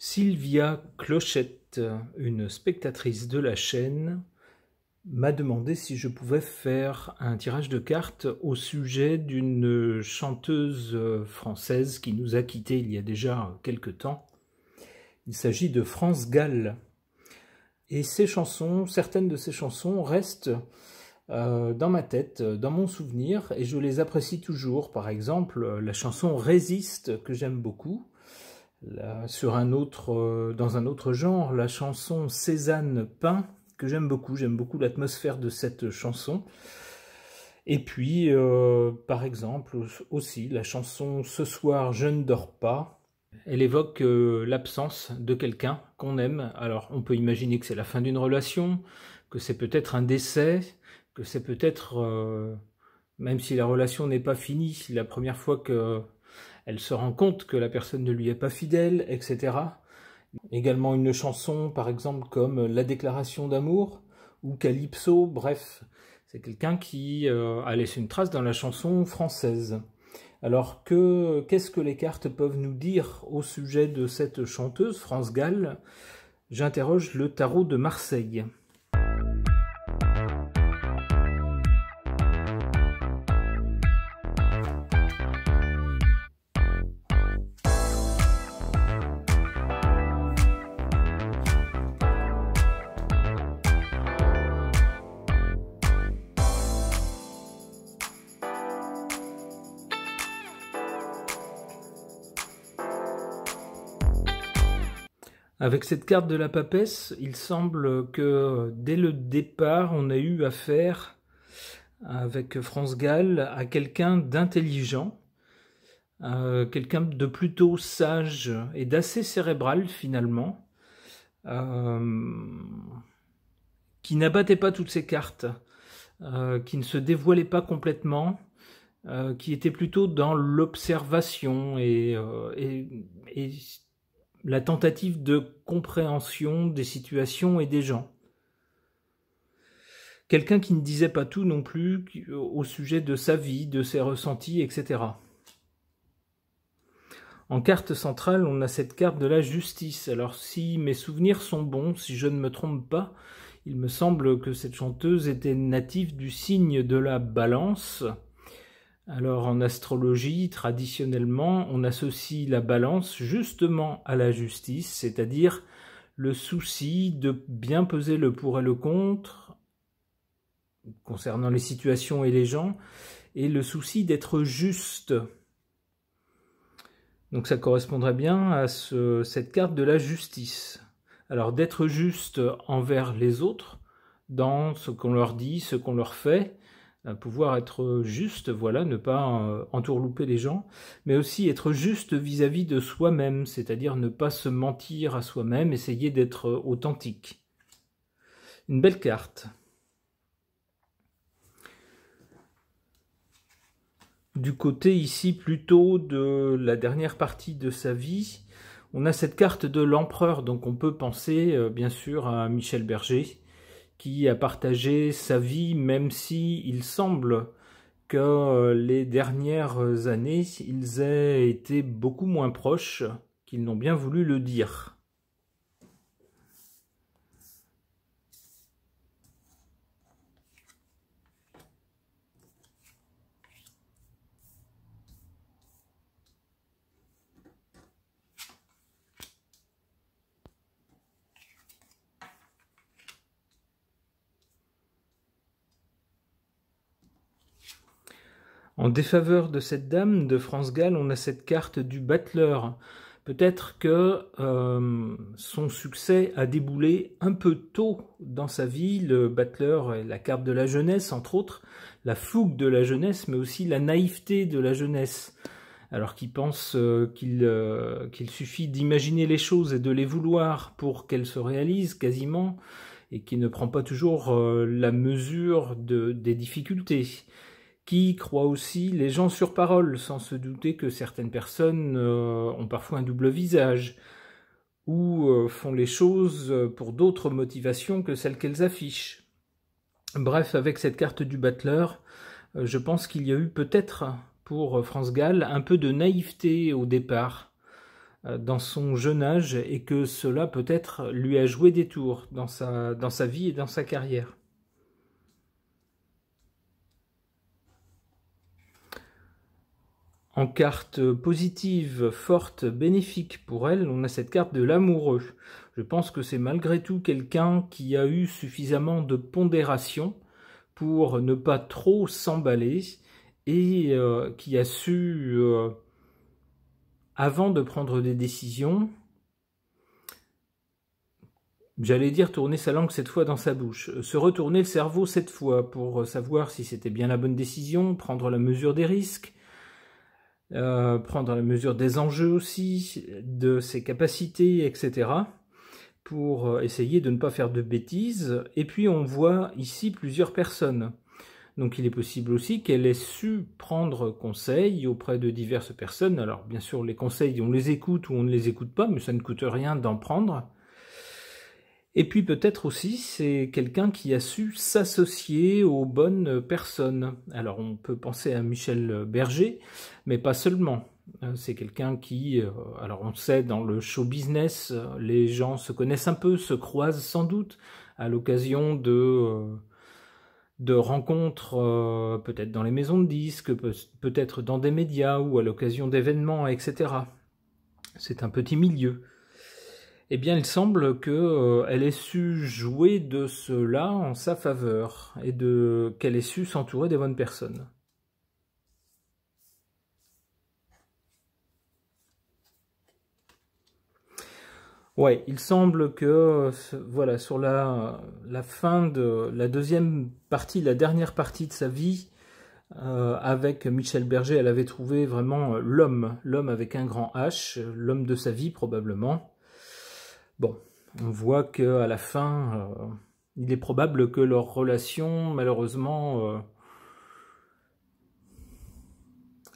Sylvia Clochette, une spectatrice de la chaîne, m'a demandé si je pouvais faire un tirage de cartes au sujet d'une chanteuse française qui nous a quittés il y a déjà quelque temps. Il s'agit de France Gall. Et ces chansons, certaines de ces chansons restent dans ma tête, dans mon souvenir, et je les apprécie toujours. Par exemple, la chanson Résiste, que j'aime beaucoup. Là, dans un autre genre, la chanson Cézanne peint, que j'aime beaucoup l'atmosphère de cette chanson. Et puis, par exemple, aussi, la chanson Ce soir je ne dors pas, elle évoque l'absence de quelqu'un qu'on aime. Alors, on peut imaginer que c'est la fin d'une relation, que c'est peut-être un décès, que c'est peut-être, même si la relation n'est pas finie, la première fois que elle se rend compte que la personne ne lui est pas fidèle, etc. Également une chanson, par exemple, comme La déclaration d'amour ou Calypso, bref, c'est quelqu'un qui a laissé une trace dans la chanson française. Alors, qu'est-ce que les cartes peuvent nous dire au sujet de cette chanteuse, France Gall? J'interroge le tarot de Marseille. Avec cette carte de la papesse, il semble que dès le départ, on a eu affaire avec France Gall à quelqu'un d'intelligent, quelqu'un de plutôt sage et d'assez cérébral finalement, qui n'abattait pas toutes ses cartes, qui ne se dévoilait pas complètement, qui était plutôt dans l'observation et la tentative de compréhension des situations et des gens. Quelqu'un qui ne disait pas tout non plus au sujet de sa vie, de ses ressentis, etc. En carte centrale, on a cette carte de la justice. Alors si mes souvenirs sont bons, si je ne me trompe pas, il me semble que cette chanteuse était native du signe de la Balance. Alors en astrologie, traditionnellement, on associe la balance justement à la justice, c'est-à-dire le souci de bien peser le pour et le contre concernant les situations et les gens, et le souci d'être juste. Donc ça correspondrait bien à cette carte de la justice. Alors d'être juste envers les autres, dans ce qu'on leur dit, ce qu'on leur fait, pouvoir être juste, voilà, ne pas entourlouper les gens, mais aussi être juste vis-à-vis de soi-même, c'est-à-dire ne pas se mentir à soi-même, essayer d'être authentique. Une belle carte. Du côté ici plutôt de la dernière partie de sa vie, on a cette carte de l'empereur, donc on peut penser bien sûr à Michel Berger, qui a partagé sa vie, même si il semble que les dernières années, ils aient été beaucoup moins proches qu'ils n'ont bien voulu le dire. En défaveur de cette dame de France Gall, on a cette carte du battleur. Peut-être que son succès a déboulé un peu tôt dans sa vie. Le battleur est la carte de la jeunesse, entre autres, la fougue de la jeunesse, mais aussi la naïveté de la jeunesse. Alors qu'il pense qu'il suffit d'imaginer les choses et de les vouloir pour qu'elles se réalisent quasiment, et qui ne prend pas toujours la mesure des difficultés. Qui croit aussi les gens sur parole, sans se douter que certaines personnes ont parfois un double visage, ou font les choses pour d'autres motivations que celles qu'elles affichent. Bref, avec cette carte du battleur, je pense qu'il y a eu peut-être, pour France Gall, un peu de naïveté au départ, dans son jeune âge et que cela peut-être lui a joué des tours dans sa vie et dans sa carrière. En carte positive, forte, bénéfique pour elle, on a cette carte de l'amoureux. Je pense que c'est malgré tout quelqu'un qui a eu suffisamment de pondération pour ne pas trop s'emballer et qui a su, avant de prendre des décisions, j'allais dire tourner sa langue cette fois dans sa bouche, se retourner le cerveau cette fois pour savoir si c'était bien la bonne décision, prendre la mesure des risques, prendre la mesure des enjeux aussi, de ses capacités, etc. pour essayer de ne pas faire de bêtises. Et puis on voit ici plusieurs personnes. Donc il est possible aussi qu'elle ait su prendre conseil auprès de diverses personnes. Alors bien sûr les conseils on les écoute ou on ne les écoute pas, mais ça ne coûte rien d'en prendre. Et puis peut-être aussi c'est quelqu'un qui a su s'associer aux bonnes personnes. Alors on peut penser à Michel Berger, mais pas seulement. C'est quelqu'un qui, alors on sait dans le show business, les gens se connaissent un peu, se croisent sans doute à l'occasion de rencontres, peut-être dans les maisons de disques, peut-être dans des médias ou à l'occasion d'événements, etc. C'est un petit milieu. Eh bien, il semble qu'elle ait su jouer de cela en sa faveur et qu'elle ait su s'entourer des bonnes personnes. Ouais, il semble que, voilà, sur la fin de la deuxième partie, la dernière partie de sa vie, avec Michel Berger, elle avait trouvé vraiment l'homme avec un grand H, l'homme de sa vie probablement. Bon, on voit qu'à la fin, il est probable que leur relation, malheureusement,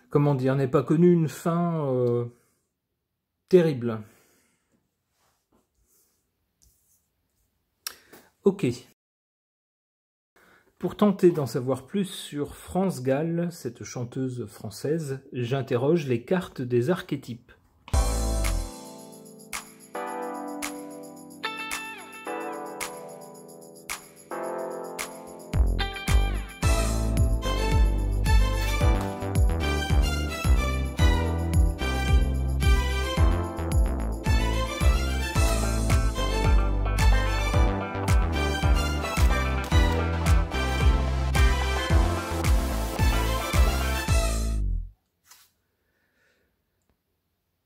comment dire, n'ait pas connu une fin terrible. Ok. Pour tenter d'en savoir plus sur France Gall, cette chanteuse française, j'interroge les cartes des archétypes.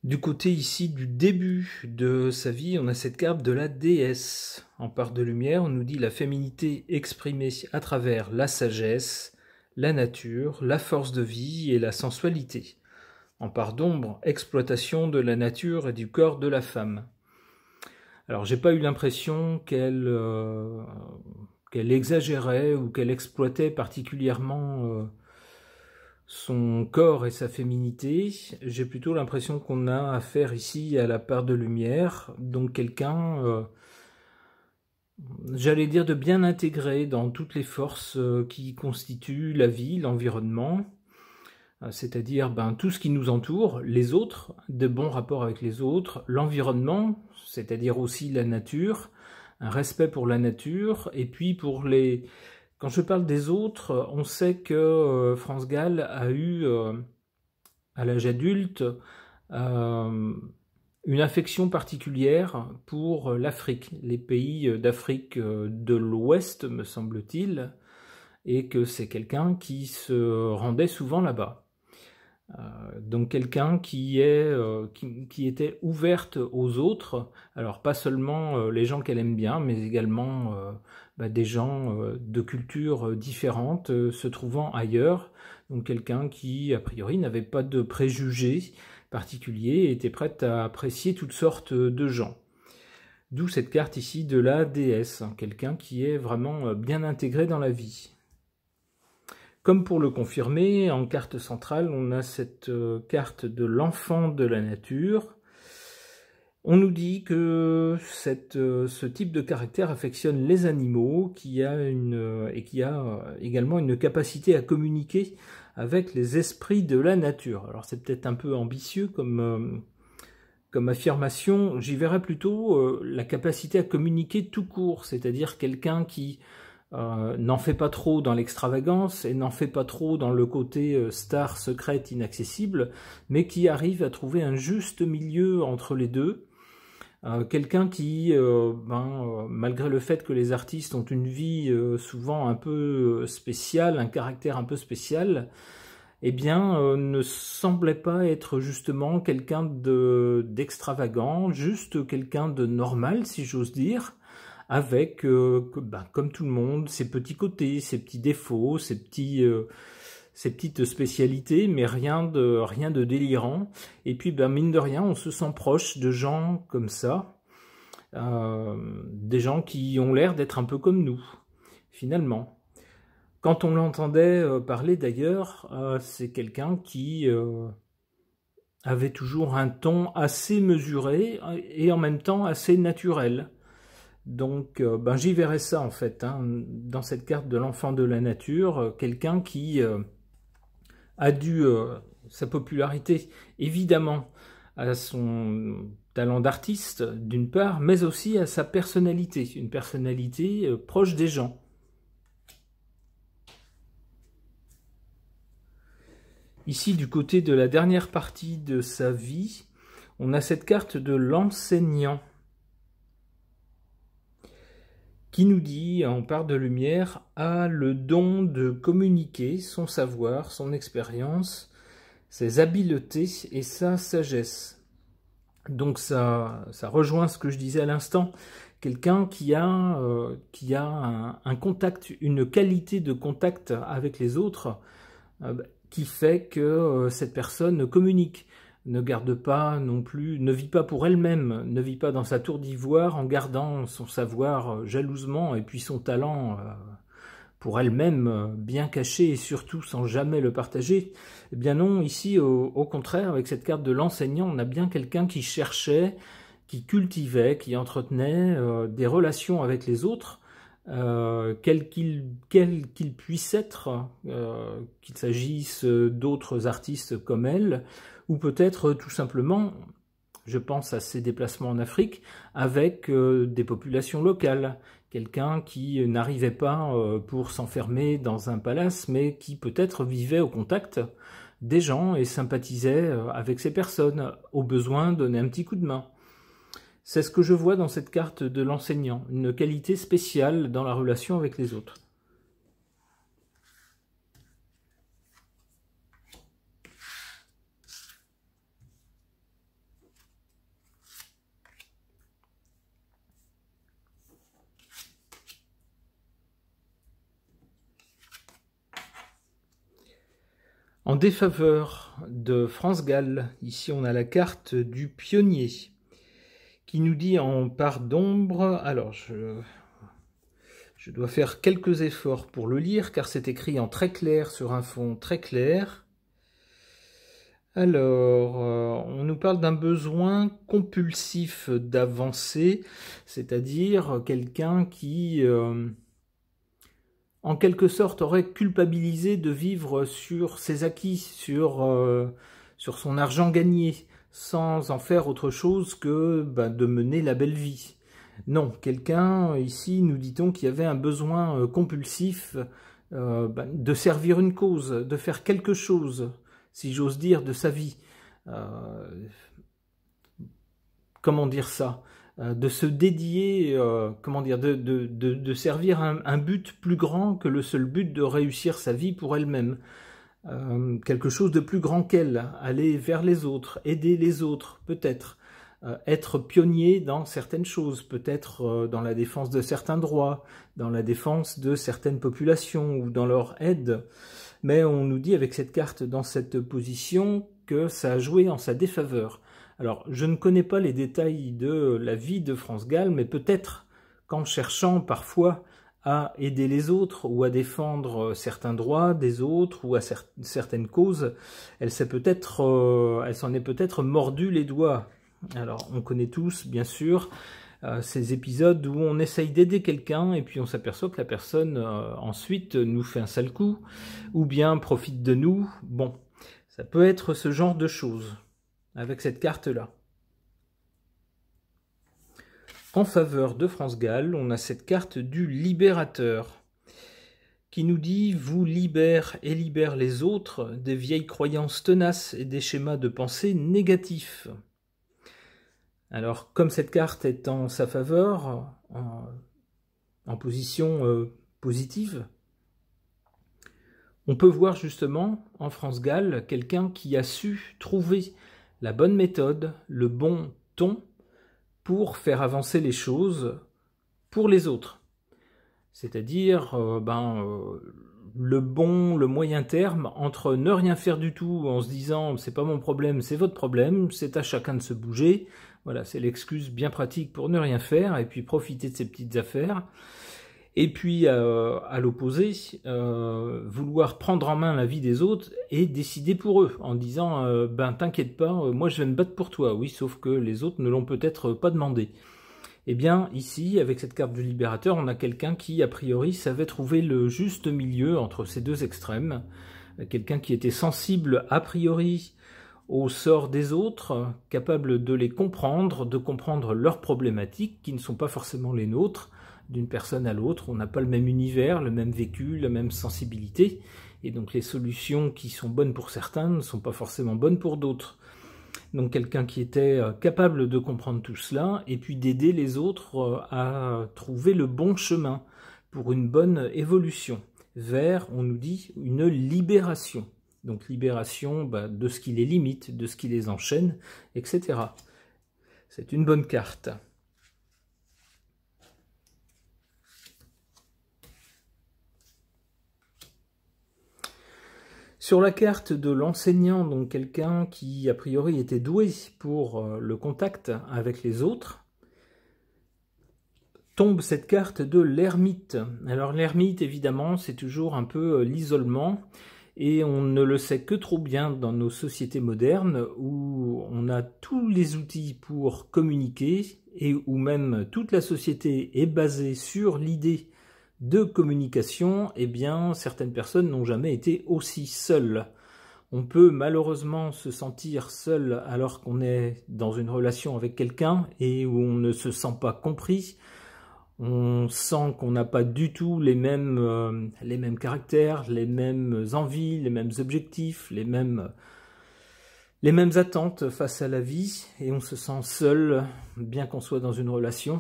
Du côté ici du début de sa vie, on a cette carte de la déesse. En part de lumière, on nous dit la féminité exprimée à travers la sagesse, la nature, la force de vie et la sensualité. En part d'ombre, exploitation de la nature et du corps de la femme. Alors j'ai pas eu l'impression qu'elle exagérait ou qu'elle exploitait particulièrement son corps et sa féminité. J'ai plutôt l'impression qu'on a affaire ici à la part de lumière, donc quelqu'un, j'allais dire, de bien intégré dans toutes les forces qui constituent la vie, l'environnement, c'est-à-dire tout ce qui nous entoure, les autres, de bons rapports avec les autres, l'environnement, c'est-à-dire aussi la nature, un respect pour la nature, et puis pour les... Quand je parle des autres, on sait que France Gall a eu, à l'âge adulte, une affection particulière pour l'Afrique, les pays d'Afrique de l'Ouest, me semble-t-il, et que c'est quelqu'un qui se rendait souvent là-bas. Donc quelqu'un qui était ouverte aux autres, alors pas seulement les gens qu'elle aime bien, mais également des gens de cultures différentes se trouvant ailleurs, donc quelqu'un qui a priori n'avait pas de préjugés particuliers et était prête à apprécier toutes sortes de gens. D'où cette carte ici de la déesse, quelqu'un qui est vraiment bien intégré dans la vie. Comme pour le confirmer, en carte centrale, on a cette carte de l'enfant de la nature. On nous dit que ce type de caractère affectionne les animaux, qui a également une capacité à communiquer avec les esprits de la nature. Alors c'est peut-être un peu ambitieux comme comme affirmation, j'y verrais plutôt la capacité à communiquer tout court, c'est-à-dire quelqu'un qui n'en fait pas trop dans l'extravagance et n'en fait pas trop dans le côté star secrète inaccessible, mais qui arrive à trouver un juste milieu entre les deux. Quelqu'un qui, malgré le fait que les artistes ont une vie souvent un peu spéciale, un caractère un peu spécial, eh bien, ne semblait pas être justement quelqu'un d'extravagant, juste quelqu'un de normal, si j'ose dire, avec, comme tout le monde, ses petits côtés, ses petits défauts, ses petites spécialités, mais rien de délirant. Et puis, mine de rien, on se sent proche de gens comme ça, des gens qui ont l'air d'être un peu comme nous, finalement. Quand on l'entendait parler d'ailleurs, c'est quelqu'un qui avait toujours un ton assez mesuré et en même temps assez naturel. Donc j'y verrais ça en fait, hein, dans cette carte de l'enfant de la nature, quelqu'un qui a dû sa popularité évidemment à son talent d'artiste d'une part, mais aussi à sa personnalité, une personnalité proche des gens. Ici, du côté de la dernière partie de sa vie, on a cette carte de l'enseignant qui nous dit, en part de lumière, a le don de communiquer son savoir, son expérience, ses habiletés et sa sagesse. Donc ça rejoint ce que je disais à l'instant, quelqu'un qui a un contact, une qualité de contact avec les autres, qui fait que cette personne communique, ne garde pas non plus, ne vit pas pour elle-même, ne vit pas dans sa tour d'ivoire en gardant son savoir jalousement et puis son talent pour elle-même bien caché et surtout sans jamais le partager. Eh bien non, ici au contraire, avec cette carte de l'enseignant, on a bien quelqu'un qui cherchait, qui cultivait, qui entretenait des relations avec les autres, quel qu'il puisse être, qu'il s'agisse d'autres artistes comme elle, ou peut-être tout simplement, je pense à ses déplacements en Afrique, avec des populations locales. Quelqu'un qui n'arrivait pas pour s'enfermer dans un palace, mais qui peut-être vivait au contact des gens et sympathisait avec ces personnes, au besoin donnait un petit coup de main. C'est ce que je vois dans cette carte de l'enseignant, une qualité spéciale dans la relation avec les autres. En défaveur de France Gall, ici on a la carte du pionnier, qui nous dit en part d'ombre, alors je dois faire quelques efforts pour le lire, car c'est écrit en très clair sur un fond très clair. Alors, on nous parle d'un besoin compulsif d'avancer, c'est-à-dire quelqu'un qui, en quelque sorte, aurait culpabilisé de vivre sur ses acquis, sur son argent gagné, sans en faire autre chose que de mener la belle vie. Non, quelqu'un, ici, nous dit-on qu'il y avait un besoin compulsif de servir une cause, de faire quelque chose, si j'ose dire, de sa vie. Comment dire ça ? De se dédier, comment dire, de servir un but plus grand que le seul but de réussir sa vie pour elle-même. Quelque chose de plus grand qu'elle, aller vers les autres, aider les autres, peut-être. Être pionnier dans certaines choses, peut-être dans la défense de certains droits, dans la défense de certaines populations ou dans leur aide. Mais on nous dit avec cette carte dans cette position que ça a joué en sa défaveur. Alors, je ne connais pas les détails de la vie de France Gall, mais peut-être qu'en cherchant parfois à aider les autres ou à défendre certains droits des autres ou à certaines causes, elle s'en est peut-être mordu les doigts. Alors, on connaît tous, bien sûr, ces épisodes où on essaye d'aider quelqu'un et puis on s'aperçoit que la personne ensuite nous fait un sale coup ou bien profite de nous. Bon, ça peut être ce genre de choses avec cette carte-là. En faveur de France Gall, on a cette carte du libérateur qui nous dit « Vous libère et libère les autres des vieilles croyances tenaces et des schémas de pensée négatifs. » Alors, comme cette carte est en sa faveur, en position positive, on peut voir justement en France Gall quelqu'un qui a su trouver la bonne méthode, le bon ton pour faire avancer les choses pour les autres. C'est-à-dire le moyen terme entre ne rien faire du tout en se disant c'est pas mon problème, c'est votre problème, c'est à chacun de se bouger. Voilà, c'est l'excuse bien pratique pour ne rien faire et puis profiter de ces petites affaires. Et puis à l'opposé, vouloir prendre en main la vie des autres et décider pour eux en disant t'inquiète pas, moi je vais me battre pour toi. Oui, sauf que les autres ne l'ont peut-être pas demandé. Eh bien, ici, avec cette carte du libérateur, on a quelqu'un qui, a priori, savait trouver le juste milieu entre ces deux extrêmes. Quelqu'un qui était sensible, a priori, au sort des autres, capable de les comprendre, de comprendre leurs problématiques, qui ne sont pas forcément les nôtres. D'une personne à l'autre, on n'a pas le même univers, le même vécu, la même sensibilité. Et donc, les solutions qui sont bonnes pour certains ne sont pas forcément bonnes pour d'autres. Donc quelqu'un qui était capable de comprendre tout cela et puis d'aider les autres à trouver le bon chemin pour une bonne évolution vers, on nous dit, une libération. Donc libération de ce qui les limite, de ce qui les enchaîne, etc. C'est une bonne carte. Sur la carte de l'enseignant, donc quelqu'un qui a priori était doué pour le contact avec les autres, tombe cette carte de l'ermite. Alors l'ermite, évidemment, c'est toujours un peu l'isolement, et on ne le sait que trop bien dans nos sociétés modernes, où on a tous les outils pour communiquer, et où même toute la société est basée sur l'idée de communication, eh bien, certaines personnes n'ont jamais été aussi seules. On peut malheureusement se sentir seul alors qu'on est dans une relation avec quelqu'un et où on ne se sent pas compris. On sent qu'on n'a pas du tout les mêmes caractères, les mêmes envies, les mêmes objectifs, les mêmes attentes face à la vie, et on se sent seul, bien qu'on soit dans une relation.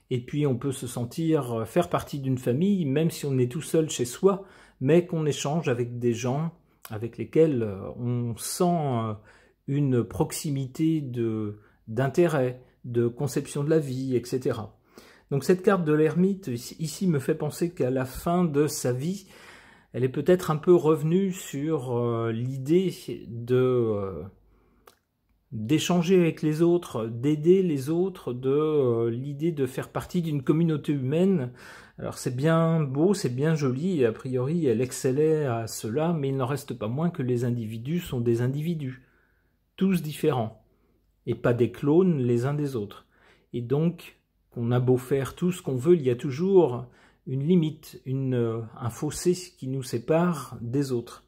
Et puis on peut se sentir faire partie d'une famille, même si on est tout seul chez soi, mais qu'on échange avec des gens avec lesquels on sent une proximité d'intérêt, de conception de la vie, etc. Donc cette carte de l'ermite, ici, me fait penser qu'à la fin de sa vie, elle est peut-être un peu revenue sur l'idée d'échanger avec les autres, d'aider les autres, l'idée de faire partie d'une communauté humaine. Alors c'est bien beau, c'est bien joli, et a priori elle excellait à cela, mais il n'en reste pas moins que les individus sont des individus, tous différents, et pas des clones les uns des autres. Et donc, qu'on a beau faire tout ce qu'on veut, il y a toujours une limite, un fossé qui nous sépare des autres.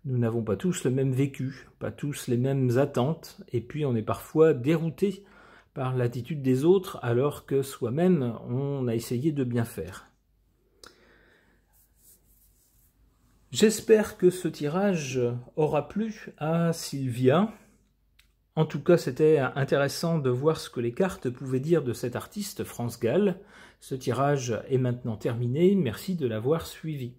Nous n'avons pas tous le même vécu, pas tous les mêmes attentes, et puis on est parfois dérouté par l'attitude des autres, alors que soi-même, on a essayé de bien faire. J'espère que ce tirage aura plu à Sylvia. En tout cas, c'était intéressant de voir ce que les cartes pouvaient dire de cet artiste, France Gall. Ce tirage est maintenant terminé, merci de l'avoir suivi.